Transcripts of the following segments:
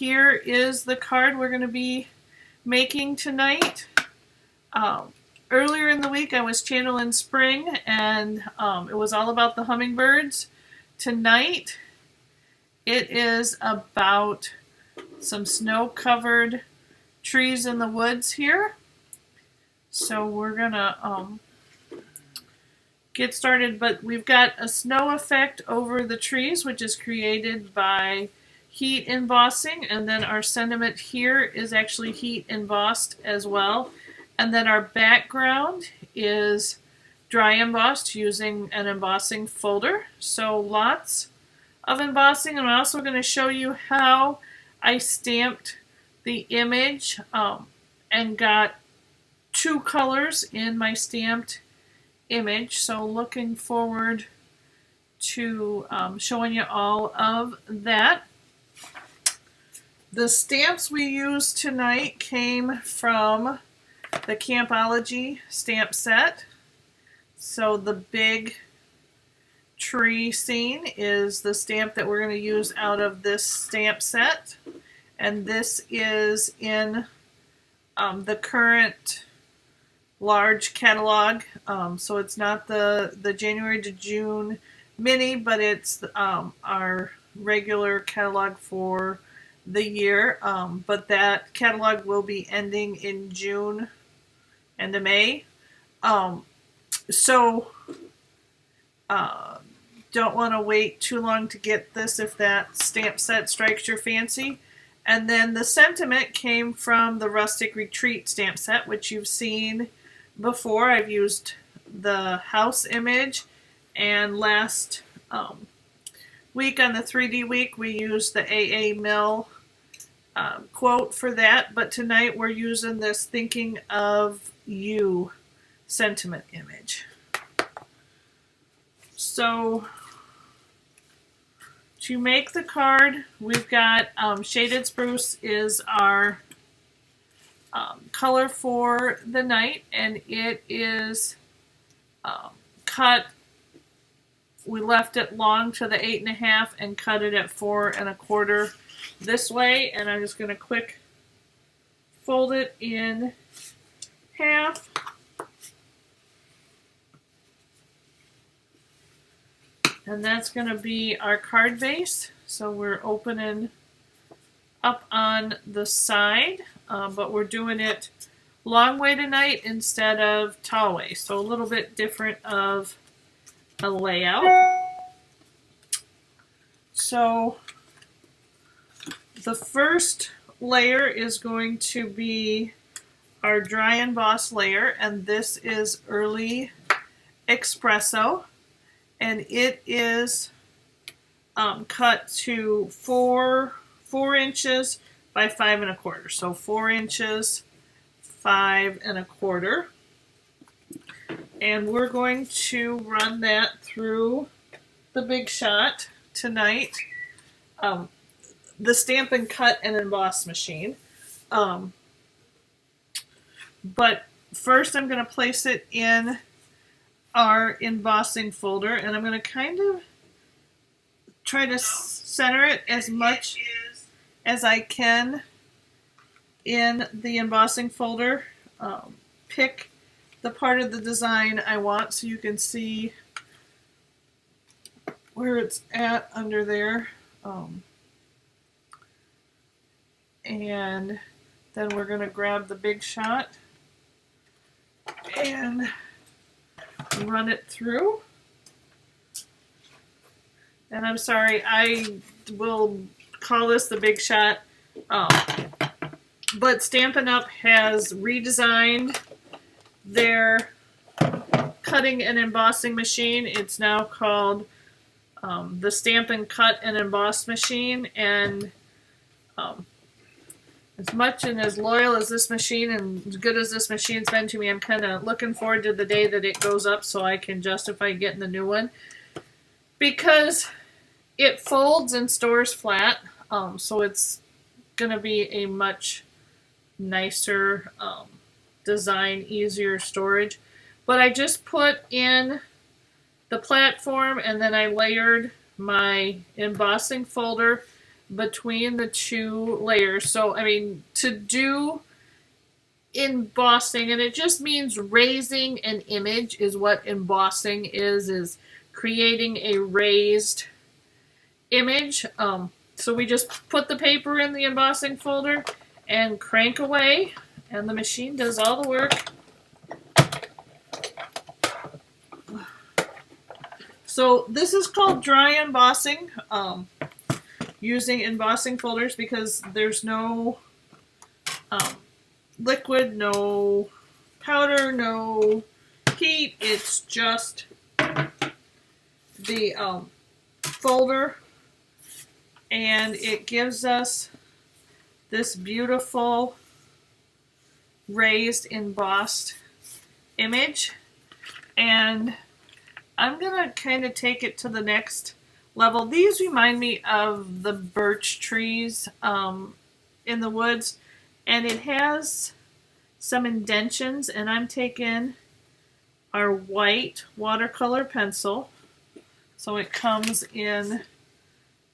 Here is the card we're going to be making tonight. Earlier in the week I was channeling spring, and it was all about the hummingbirds. Tonight it is about some snow-covered trees in the woods here. So we're gonna get started, but we've got a snow effect over the trees, which is created by heat embossing, and then our sentiment here is actually heat embossed as well. And then our background is dry embossed using an embossing folder. So lots of embossing. And I'm also going to show you how I stamped the image and got two colors in my stamped image. So looking forward to showing you all of that. The stamps we used tonight came from the Campology stamp set. So the big tree scene is the stamp that we're going to use out of this stamp set. And this is in the current large catalog. So it's not the January to June mini, but it's our regular catalog for the year. But that catalog will be ending in June and to May. Don't want to wait too long to get this if that stamp set strikes your fancy. And then the sentiment came from the Rustic Retreat stamp set, which you've seen before. I've used the house image, and last week on the 3D week we used the A.A. Milne quote for that, but tonight we're using this Thinking of You sentiment image. So to make the card, we've got Shaded Spruce is our color for the night, and it is cut. We left it long to the 8.5 and cut it at 4 1/4 this way, and I'm just going to quick fold it in half. And that's going to be our card base. So we're opening up on the side, but we're doing it long way tonight instead of tall way. So a little bit different of a layout. So the first layer is going to be our dry emboss layer, and this is Early Espresso. And it is cut to 4 inches by 5 1/4. So 4 inches, 5 1/4. And we're going to run that through the Big Shot tonight. The Stampin' Cut and Emboss machine. But first I'm going to place it in our embossing folder, and I'm going to kind of try to center it as much as I can in the embossing folder. Pick the part of the design I want so you can see where it's at under there. And then we're going to grab the Big Shot and run it through. And I'm sorry, I will call this the Big Shot, but Stampin' Up! Has redesigned their cutting and embossing machine. It's now called the Stampin' Cut and Emboss machine, and as much and as loyal as this machine and as good as this machine's been to me, I'm kind of looking forward to the day that it goes up so I can justify getting the new one. Because it folds and stores flat, so it's going to be a much nicer design, easier storage. But I just put in the platform, and then I layered my embossing folder between the two layers. So, I mean, to do embossing, and it just means raising an image is what embossing is creating a raised image. So we just put the paper in the embossing folder and crank away, and the machine does all the work. So this is called dry embossing, using embossing folders because there's no liquid, no powder, no heat. It's just the folder, and it gives us this beautiful raised embossed image. And I'm gonna kind of take it to the next level. These remind me of the birch trees in the woods, and it has some indentions, and I'm taking our white watercolor pencil. So it comes in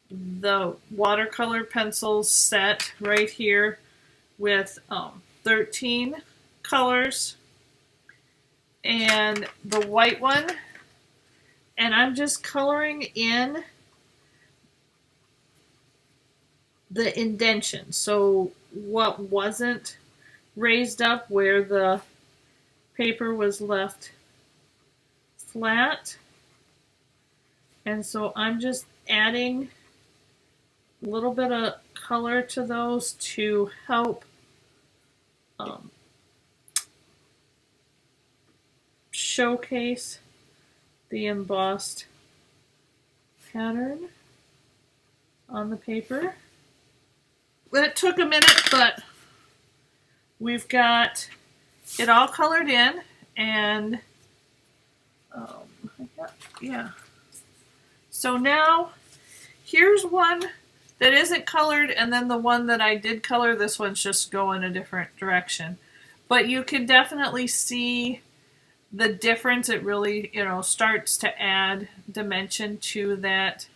the watercolor pencil set right here with 13 colors and the white one, and I'm just coloring in the indention. So what wasn't raised up, where the paper was left flat. And so I'm just adding a little bit of color to those to help showcase the embossed pattern on the paper. That took a minute, but we've got it all colored in, and yeah. So now here's one that isn't colored, and then the one that I did color, this one's just going a different direction. But you can definitely see the difference. It really, starts to add dimension to that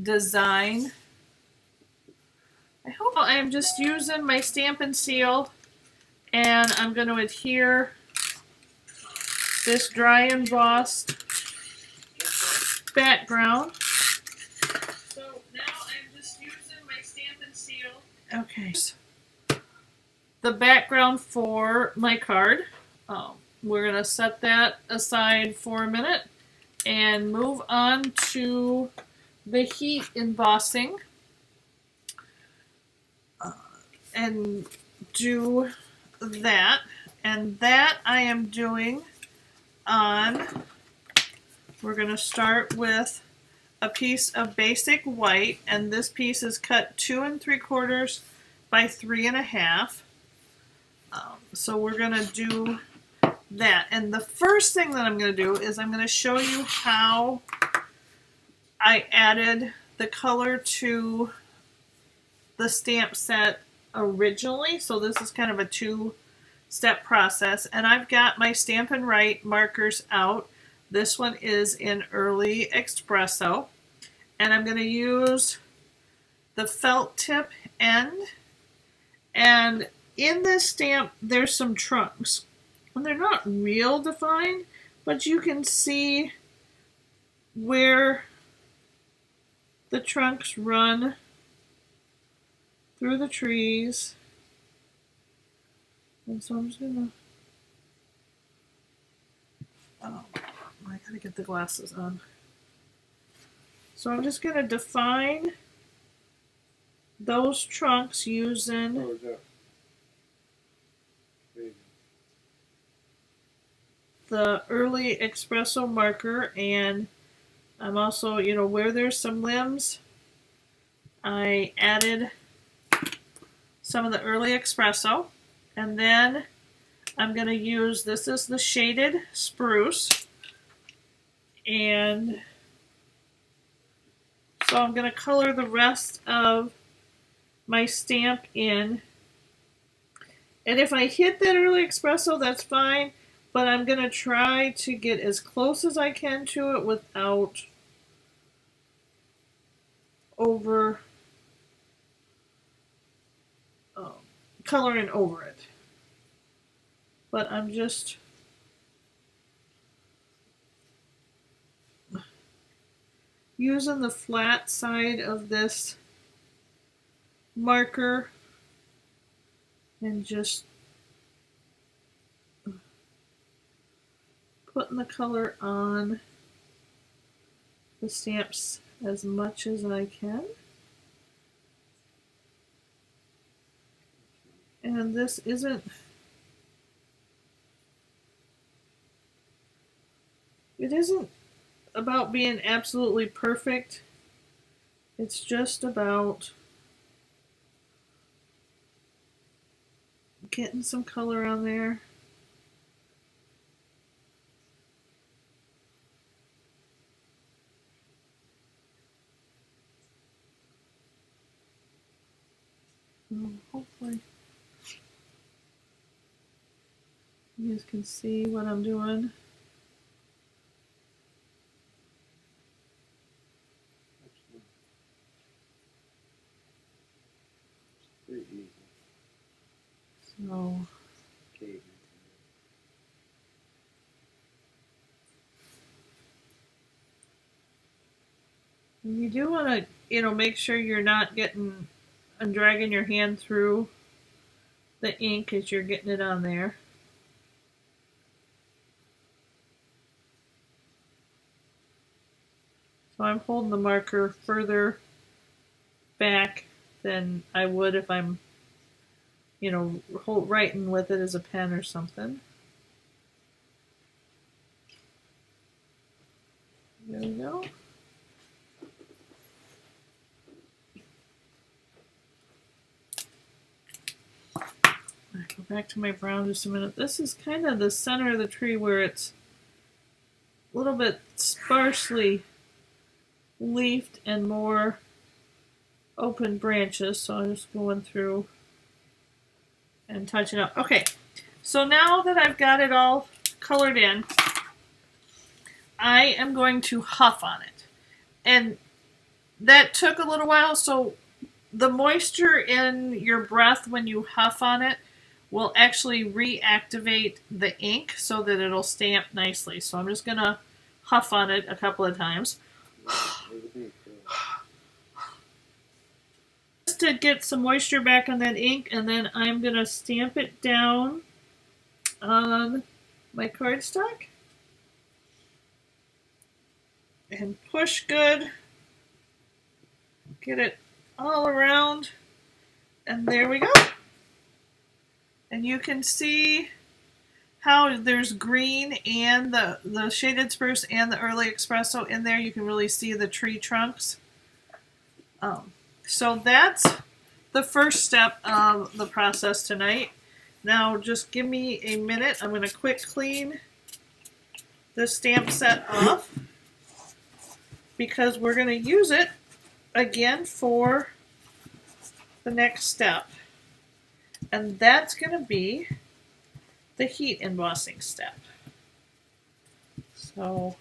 design. I hope I'm just using my Stampin' Seal, and I'm going to adhere this dry embossed background. So now I'm just using my Stampin' Seal. Okay. The background for my card. We're going to set that aside for a minute and move on to the heat embossing and do that. And that I am doing on, we're going to start with a piece of basic white, and this piece is cut 2 3/4 by 3 1/2. So we're going to do that. And the first thing that I'm going to do is I'm going to show you how I added the color to the stamp set originally. So this is kind of a 2-step process, and I've got my Stampin' Write markers out. This one is in Early Espresso, and I'm going to use the felt tip end, and in this stamp there's some trunks, and they're not real defined, but you can see where the trunks run through the trees. And so I'm just gonna, I gotta get the glasses on. So I'm just gonna define those trunks using the Early Espresso marker, and I'm also, where there's some limbs, I added some of the Early Espresso. And then I'm going to use, this is the shaded spruce, and so I'm going to color the rest of my stamp in. And if I hit that Early Espresso, that's fine, but I'm going to try to get as close as I can to it without over coloring over it. But I'm just using the flat side of this marker and just putting the color on the stamps as much as I can. And this isn't about being absolutely perfect. It's just about getting some color on there. Hopefully you guys can see what I'm doing. Very easy. So Okay. you do want to, make sure you're not getting and dragging your hand through the ink as you're getting it on there. So I'm holding the marker further back than I would if I'm, writing with it as a pen or something. There we go. Go back to my brown just a minute. This is kind of the center of the tree where it's a little bit sparsely leafed and more open branches. So I'm just going through and touching up. Okay, so now that I've got it all colored in, I am going to huff on it. And that took a little while, so the moisture in your breath when you huff on it will actually reactivate the ink so that it'll stamp nicely. So I'm just going to huff on it a couple of times. Just to get some moisture back on that ink, and then I'm going to stamp it down on my cardstock. And push good. Get it all around. And there we go. And you can see how there's green and the shaded spruce and the early espresso in there. You can really see the tree trunks. So that's the first step of the process tonight. Now just give me a minute. I'm going to quick clean the stamp set off because we're going to use it again for the next step. And that's going to be the heat embossing step. So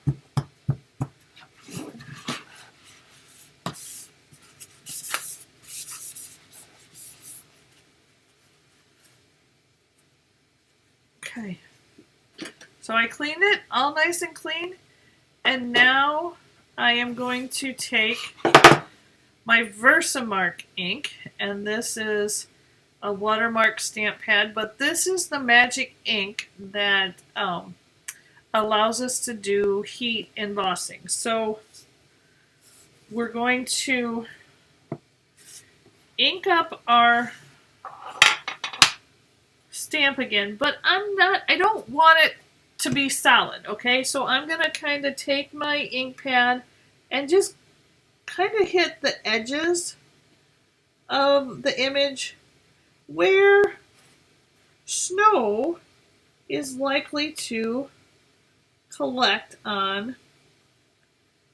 okay. So I cleaned it all nice and clean, and now I am going to take my Versamark ink, and this is a watermark stamp pad, but this is the magic ink that allows us to do heat embossing. So we're going to ink up our stamp again, but I don't want it to be solid, okay? So I'm going to kind of take my ink pad and just kind of hit the edges of the image where snow is likely to collect on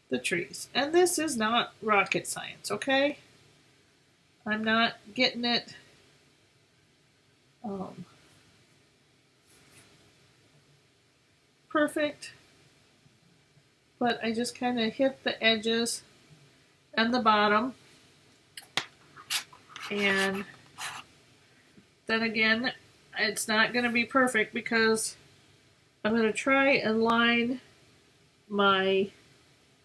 the trees. And this is not rocket science, okay? I'm not getting it perfect, but I just kind of hit the edges and the bottom, and then again, it's not going to be perfect because I'm going to try and line my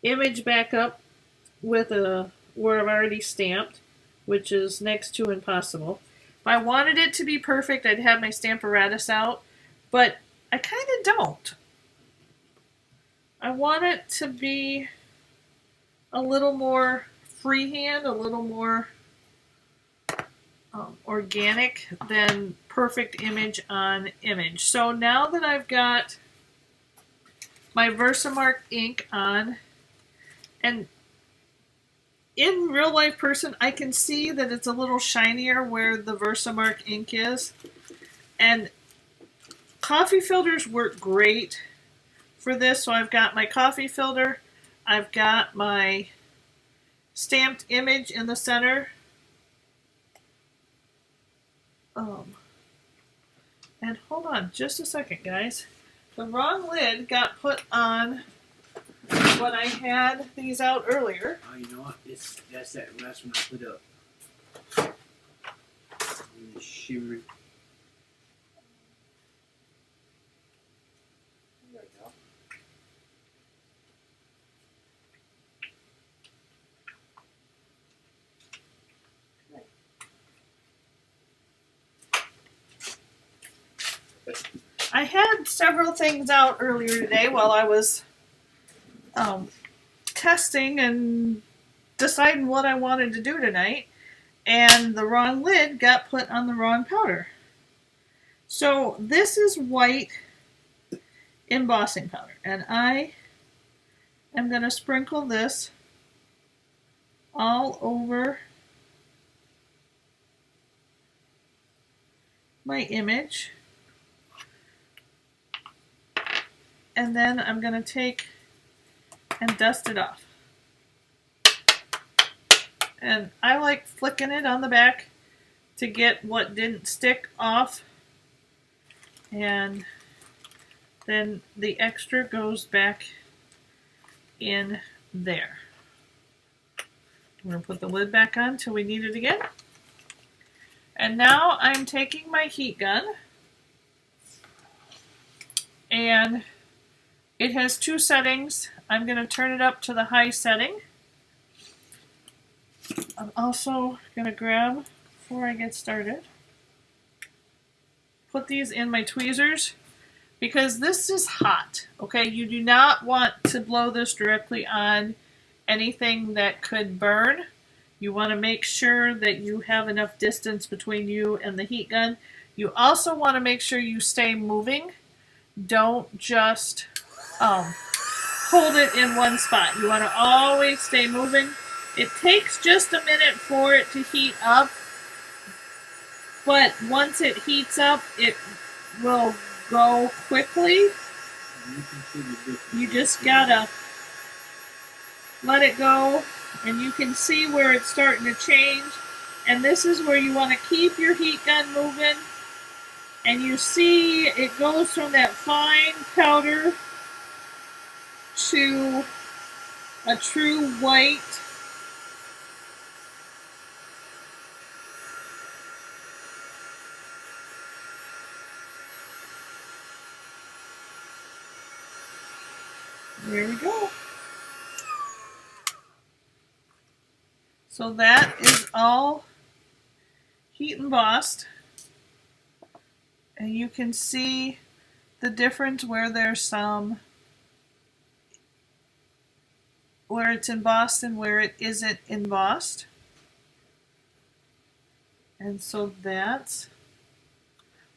image back up with where I've already stamped, which is next to impossible. If I wanted it to be perfect, I'd have my Stamparatus out, but I kind of don't. I want it to be a little more freehand, a little more organic than perfect image on image. So now that I've got my Versamark ink on, and in real life person, I can see that it's a little shinier where the Versamark ink is. And coffee filters work great for this. So I've got my coffee filter, I've got my stamped image in the center. And hold on just a second, guys. The wrong lid got put on when I had these out earlier. Oh, you know what? That's that last one I put up. And the shimmer. There we go. I had several things out earlier today while I was testing and deciding what I wanted to do tonight, and the wrong lid got put on the wrong powder. So this is white embossing powder, and I am going to sprinkle this all over my image. And then I'm going to take and dust it off. And I like flicking it on the back to get what didn't stick off. And then the extra goes back in there. I'm going to put the lid back on till we need it again. And now I'm taking my heat gun, and it has two settings. I'm going to turn it up to the high setting. I'm also going to grab, before I get started, put these in my tweezers because this is hot. Okay, you do not want to blow this directly on anything that could burn. You want to make sure that you have enough distance between you and the heat gun. You also want to make sure you stay moving. Don't just hold it in one spot. You want to always stay moving. It takes just a minute for it to heat up, but once it heats up, it will go quickly. You just gotta let it go, and you can see where it's starting to change. And this is where you want to keep your heat gun moving. And you see it goes from that fine powder to a true white. There we go. So that is all heat embossed. And you can see the difference where there's some, where it's embossed and where it isn't embossed. And so that's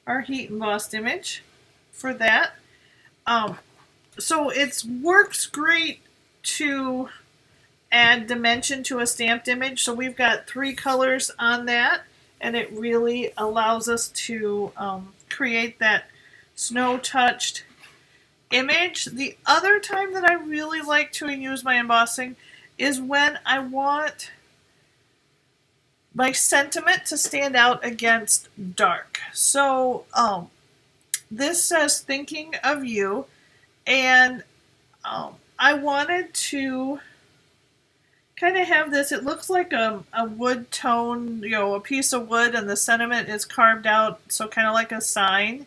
our heat embossed image for that. So it works great to add dimension to a stamped image. So we've got 3 colors on that, and it really allows us to create that snow-touched image. The other time that I really like to use my embossing is when I want my sentiment to stand out against dark. So this says thinking of you, and I wanted to kind of have this, it looks like a wood tone, you know, a piece of wood, and the sentiment is carved out, so kind of like a sign.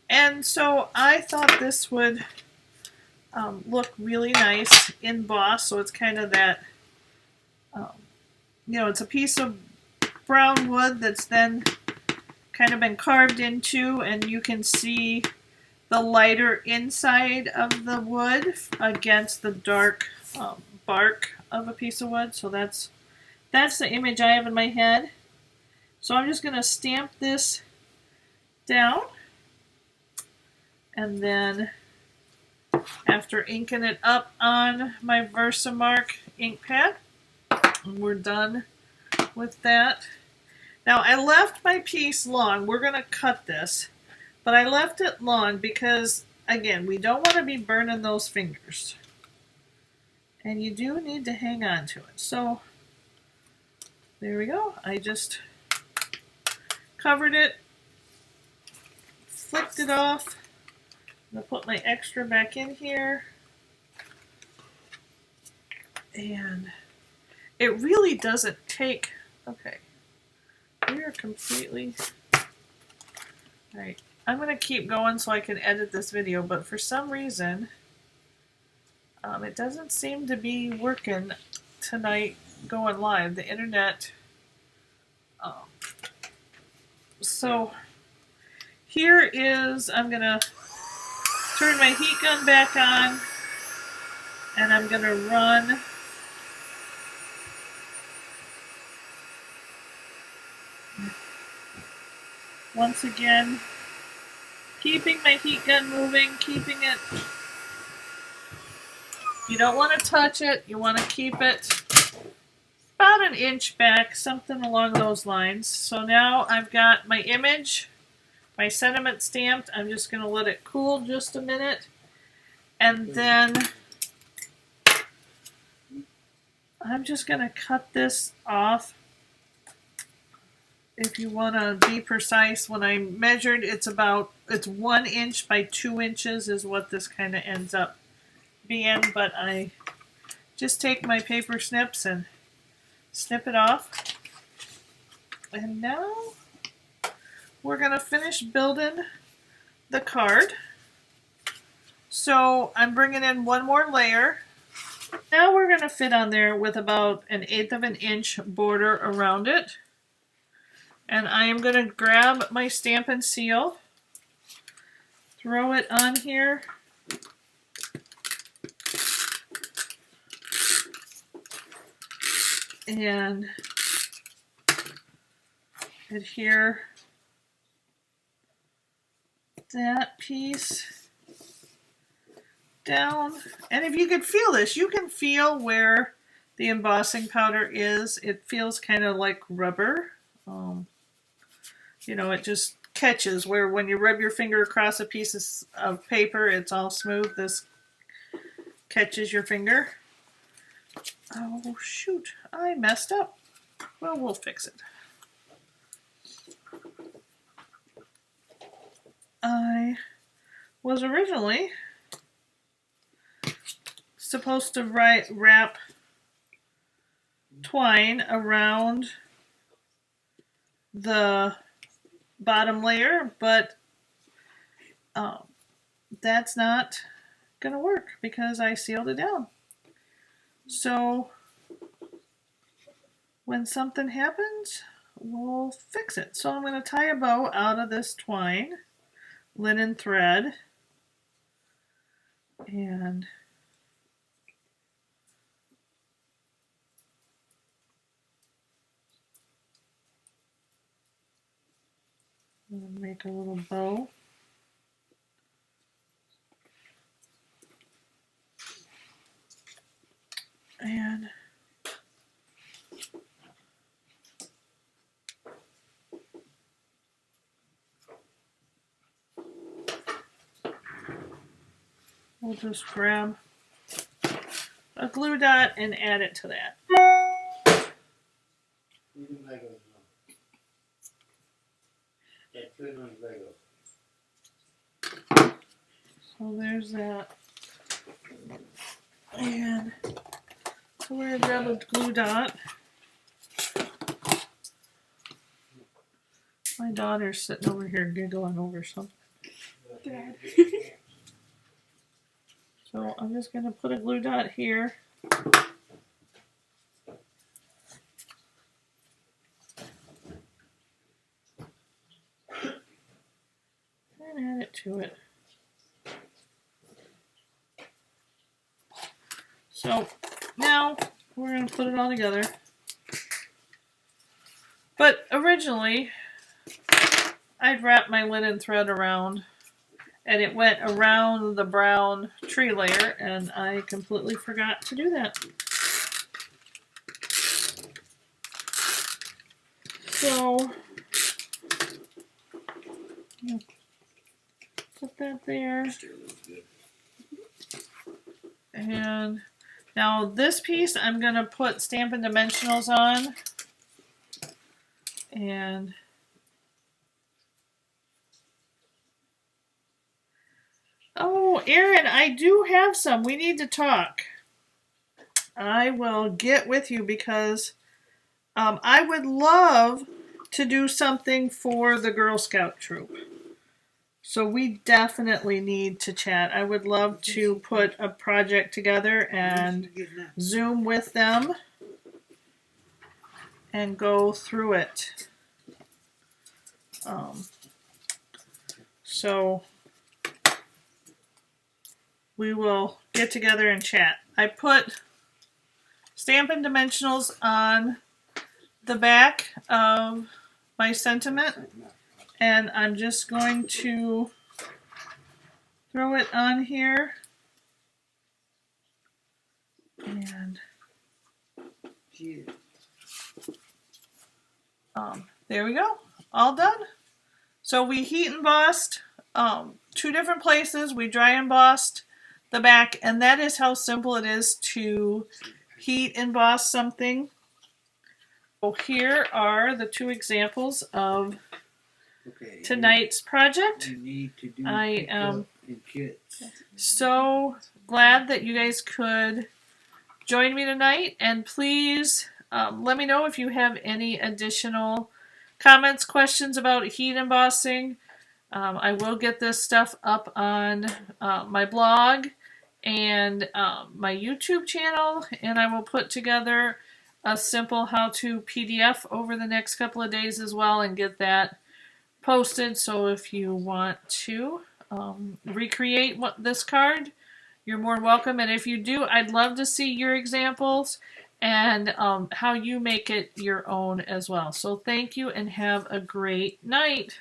And so I thought this would look really nice embossed, so it's kind of that, you know, it's a piece of brown wood that's then kind of been carved into, and you can see the lighter inside of the wood against the dark bark of a piece of wood. So that's the image I have in my head. So I'm just going to stamp this down, and then after inking it up on my Versamark ink pad, we're done with that. Now I left my piece long. We're going to cut this, but I left it long because, again, we don't want to be burning those fingers. And you do need to hang on to it. So there we go. I just covered it, flicked it off. I'm going to put my extra back in here. And it really doesn't take, okay, we are completely, all right, I'm going to keep going so I can edit this video, but for some reason, it doesn't seem to be working tonight going live, the internet. So here is, I'm going to turn my heat gun back on, and I'm going to run once again, keeping my heat gun moving, keeping it, you don't want to touch it, you want to keep it about an inch back, something along those lines. So now I've got my image, my sentiment stamped. I'm just going to let it cool just a minute, and then I'm just going to cut this off. If you want to be precise, when I measured, it's 1 inch by 2 inches is what this kind of ends up being, but I just take my paper snips and snip it off. And now we're going to finish building the card. So I'm bringing in one more layer. Now we're going to fit on there with about 1/8 of an inch border around it. And I am going to grab my Stampin' Seal, throw it on here, and adhere that piece down. And if you could feel this, you can feel where the embossing powder is. It feels kind of like rubber. You know, it just catches where when you rub your finger across a piece of paper, it's all smooth. This catches your finger. Oh, shoot. I messed up. Well, we'll fix it. I was originally supposed to wrap twine around the bottom layer, but that's not going to work because I sealed it down. So when something happens, we'll fix it. So I'm going to tie a bow out of this twine, linen thread, and I'm going to make a little bow. And we'll just grab a glue dot and add it to that. So there's that. And So we're gonna grab a glue dot. My daughter's sitting over here giggling over something. So I'm just gonna put a glue dot here. And add it to it. So now we're going to put it all together. But originally, I'd wrapped my linen thread around, and it went around the brown tree layer, and I completely forgot to do that. So put that there. And now this piece I'm going to put Stampin' Dimensionals on. And oh, Erin, I do have some. We need to talk. I will get with you because I would love to do something for the Girl Scout troop. So we definitely need to chat. I would love to put a project together and Zoom with them and go through it. So we will get together and chat. I put Stampin' Dimensionals on the back of my sentiment, and I'm just going to throw it on here. And there we go, all done. So we heat embossed 2 different places. We dry embossed the back, and that is how simple it is to heat emboss something. So here are the 2 examples of tonight's project. I am so glad that you guys could join me tonight, and please let me know if you have any additional comments, questions about heat embossing. I will get this stuff up on my blog and my YouTube channel, and I will put together a simple how-to PDF over the next couple of days as well and get that posted. So if you want to recreate this card, you're more welcome. And if you do, I'd love to see your examples and how you make it your own as well. So thank you and have a great night.